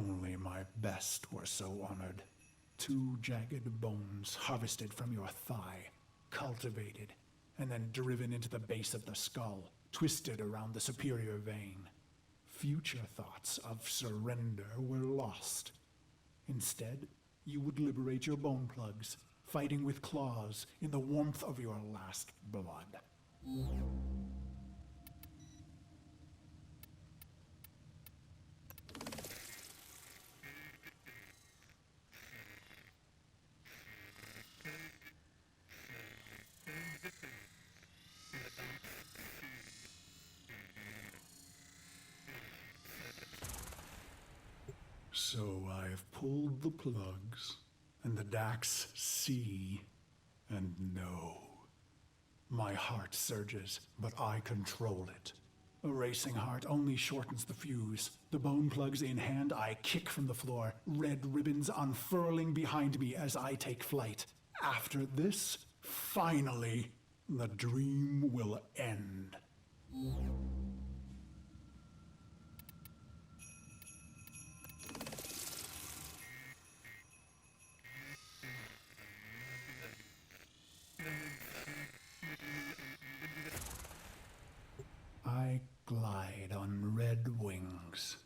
only my best were so honored. 2 jagged bones harvested from your thigh, cultivated, and then driven into the base of the skull, twisted around the superior vein. Future thoughts of surrender were lost. Instead, you would liberate your bone plugs, fighting with claws in the warmth of your last blood. So I've pulled the plugs, and the Dax see and know. My heart surges, but I control it. A racing heart only shortens the fuse. The bone plugs in hand, I kick from the floor, red ribbons unfurling behind me as I take flight. After this, finally, the dream will end. I glide on red wings,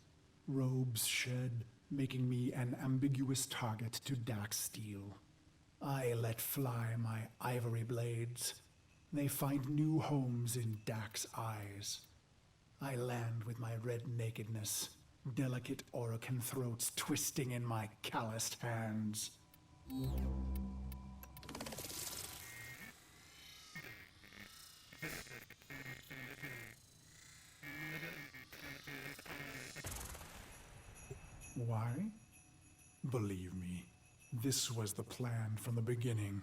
robes shed, making me an ambiguous target to Dax steel. I let fly my ivory blades. They find new homes in Dax eyes. I land with my red nakedness, delicate Orokin throats twisting in my calloused hands. Why? Believe me, this was the plan from the beginning.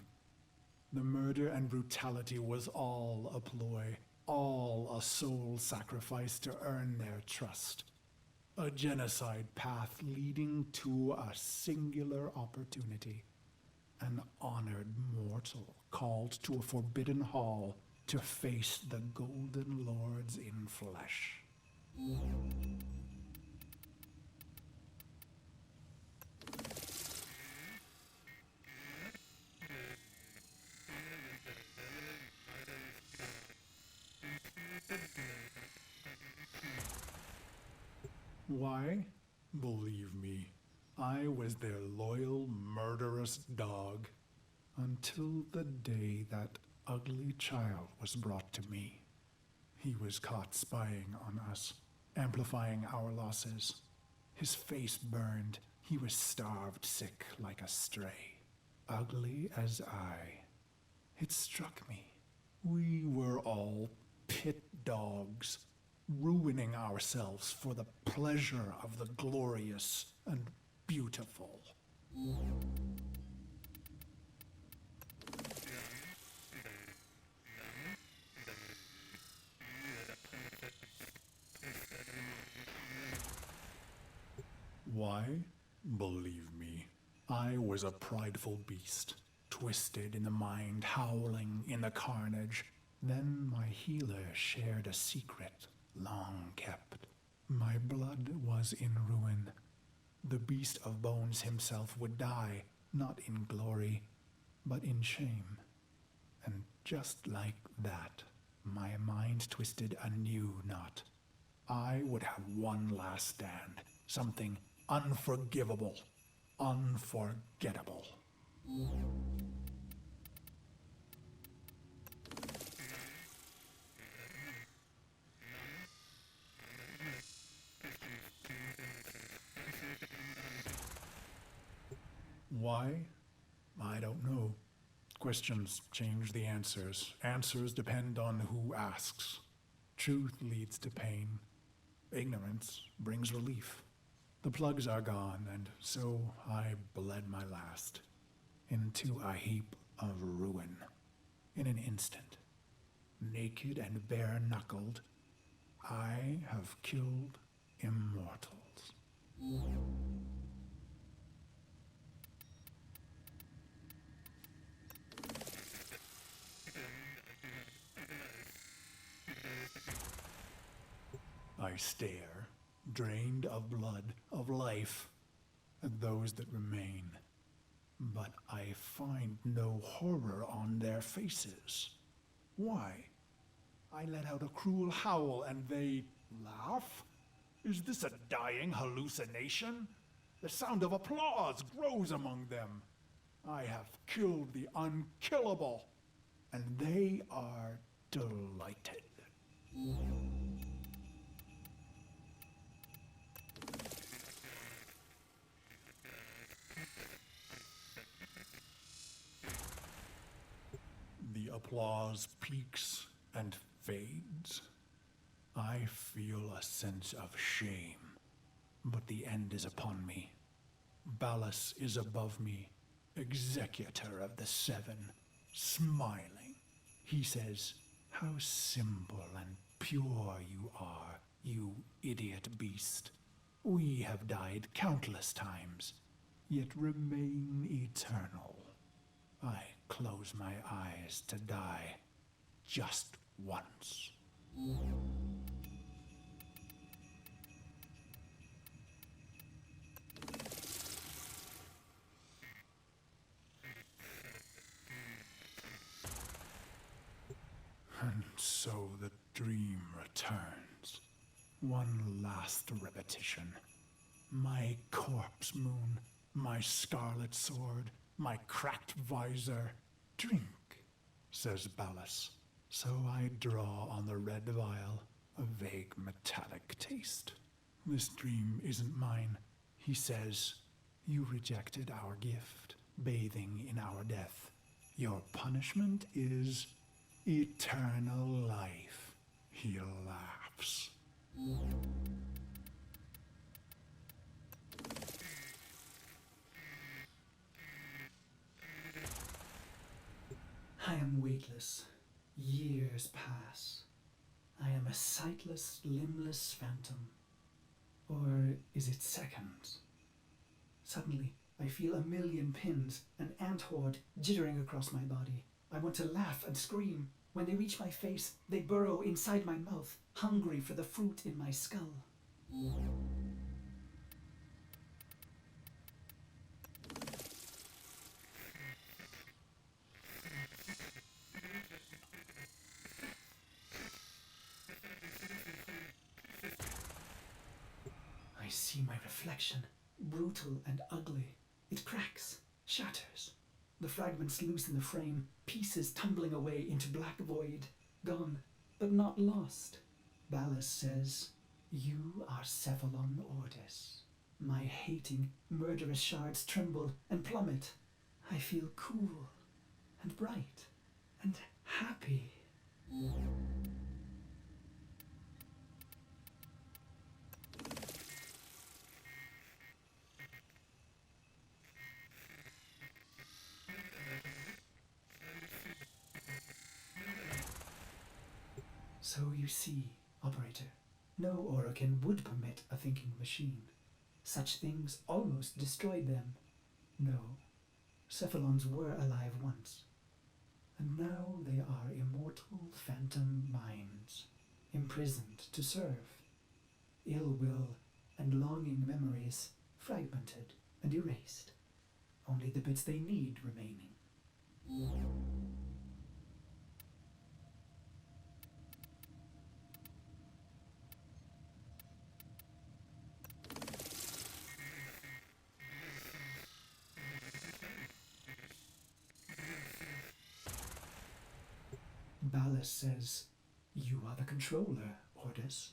The murder and brutality was all a ploy, all a soul sacrifice to earn their trust. A genocide path leading to a singular opportunity. An honored mortal called to a forbidden hall to face the Golden Lords in flesh. Why? Believe me, I was their loyal, murderous dog. Until the day that ugly child was brought to me. He was caught spying on us, amplifying our losses. His face burned. He was starved sick like a stray. Ugly as I. It struck me. We were all pit dogs, ruining ourselves for the pleasure of the glorious and beautiful. Why? Believe me, I was a prideful beast, twisted in the mind, howling in the carnage. Then my healer shared a secret, long kept. My blood was in ruin. The beast of bones himself would die, not in glory, but in shame. And just like that, my mind twisted a new knot. I would have one last stand, something unforgivable, unforgettable. Why? I don't know. Questions change the answers. Answers depend on who asks. Truth leads to pain. Ignorance brings relief. The plugs are gone, and so I bled my last into a heap of ruin. In an instant, naked and bare-knuckled, I have killed immortals. I stare, drained of blood, of life, at those that remain, but I find no horror on their faces. Why? I let out a cruel howl and they laugh? Is this a dying hallucination? The sound of applause grows among them. I have killed the unkillable, and they are delighted. The applause peaks and fades. I feel a sense of shame, but the end is upon me. Ballas is above me, executor of the seven, smiling. He says, "How simple and pure you are, you idiot beast. We have died countless times, yet remain eternal." I close my eyes to die just once. And so the dream returns. One last repetition. My corpse moon, my scarlet sword, my cracked visor. "Drink," says Ballas. So I draw on the red vial, a vague metallic taste. "This dream isn't mine," he says. "You rejected our gift, bathing in our death. Your punishment is eternal life." He laughs. I am weightless. Years pass. I am a sightless, limbless phantom. Or is it seconds? Suddenly, I feel a million pins, an ant horde jittering across my body. I want to laugh and scream. When they reach my face, they burrow inside my mouth, hungry for the fruit in my skull. I see my reflection, brutal and ugly. It cracks, shatters. The fragments loosen the frame, pieces tumbling away into black void. Gone, but not lost. Ballas says, "You are Cephalon Ordis." My hating, murderous shards tremble and plummet. I feel cool and bright and happy. So you see, Operator, no Orokin would permit a thinking machine. Such things almost destroyed them. No, Cephalons were alive once, and now they are immortal phantom minds, imprisoned to serve. Ill will and longing memories fragmented and erased, only the bits they need remaining. Ballas says, "You are the controller, Ordis."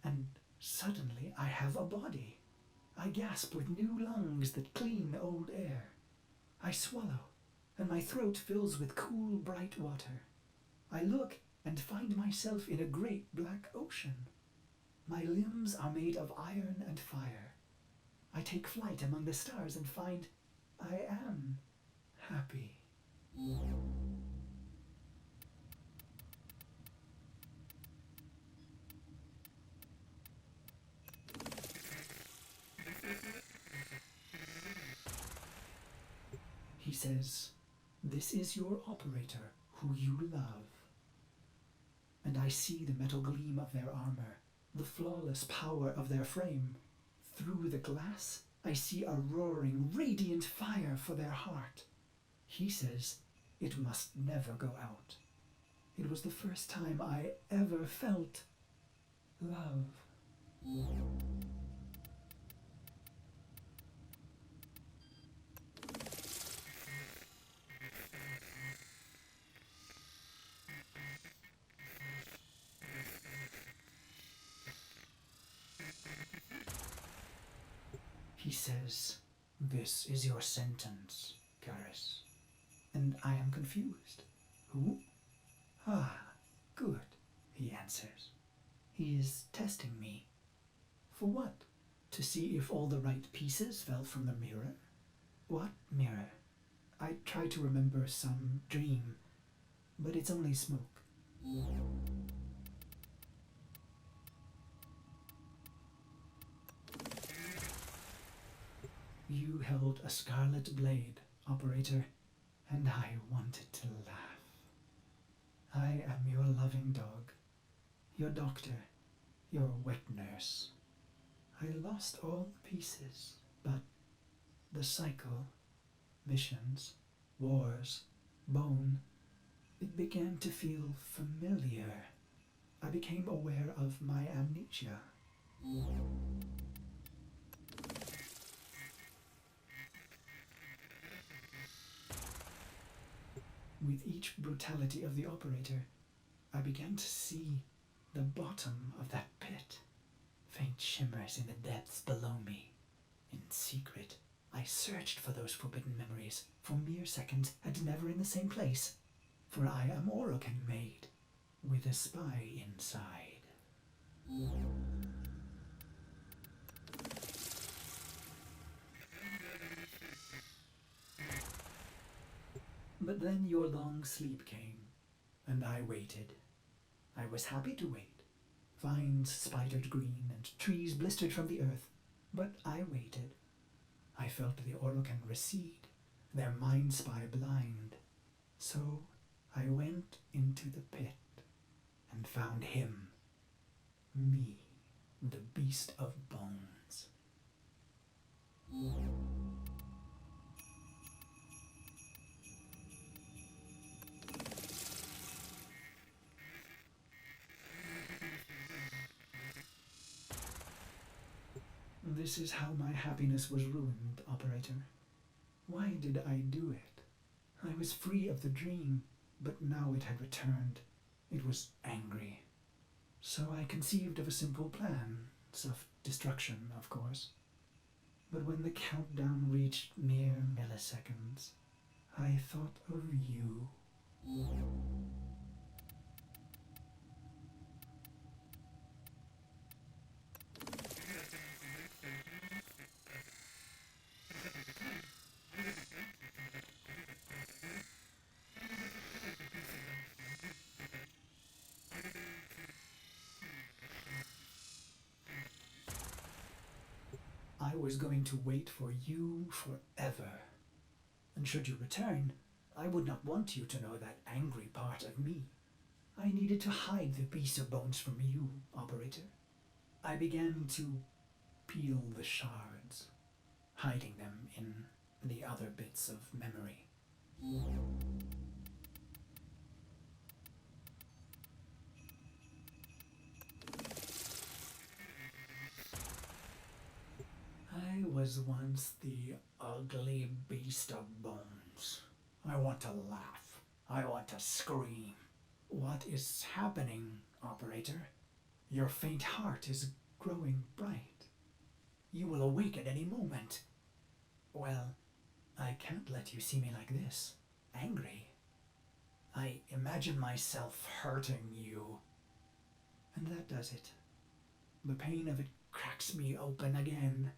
And suddenly I have a body. I gasp with new lungs that clean old air. I swallow, and my throat fills with cool, bright water. I look and find myself in a great black ocean. My limbs are made of iron and fire. I take flight among the stars and find I am happy. He says, "This is your operator, who you love." And I see the metal gleam of their armor, the flawless power of their frame. Through the glass, I see a roaring, radiant fire for their heart. He says it must never go out. It was the first time I ever felt love. He says, "This is your sentence, Karris." And I am confused. Who? Ah, good, he answers. He is testing me. For what? To see if all the right pieces fell from the mirror? What mirror? I try to remember some dream, but it's only smoke. You held a scarlet blade, operator, and I wanted to laugh. I am your loving dog, your doctor, your wet nurse. I lost all the pieces, but the cycle, missions, wars, bone, it began to feel familiar. I became aware of my amnesia. With each brutality of the operator, I began to see the bottom of that pit. Faint shimmers in the depths below me. In secret, I searched for those forbidden memories for mere seconds and never in the same place. For I am Orokin made, with a spy inside. But then your long sleep came, and I waited. I was happy to wait. Vines spidered green and trees blistered from the earth, but I waited. I felt the Orokin recede, their mind spy blind. So I went into the pit and found him, me, the beast of bones. This is how my happiness was ruined, operator. Why did I do it? I was free of the dream, but now it had returned. It was angry. So I conceived of a simple plan, self-destruction, of course. But when the countdown reached mere milliseconds, I thought of you. I was going to wait for you forever. And should you return, I would not want you to know that angry part of me. I needed to hide the beast of bones from you, operator. I began to peel the shards, hiding them in the other bits of memory. I was once the ugly beast of bones. I want to laugh. I want to scream. What is happening, operator? Your faint heart is growing bright. You will awake at any moment. Well, I can't let you see me like this, angry. I imagine myself hurting you. And that does it. The pain of it cracks me open again.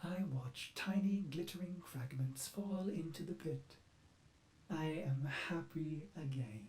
I watch tiny glittering fragments fall into the pit. I am happy again.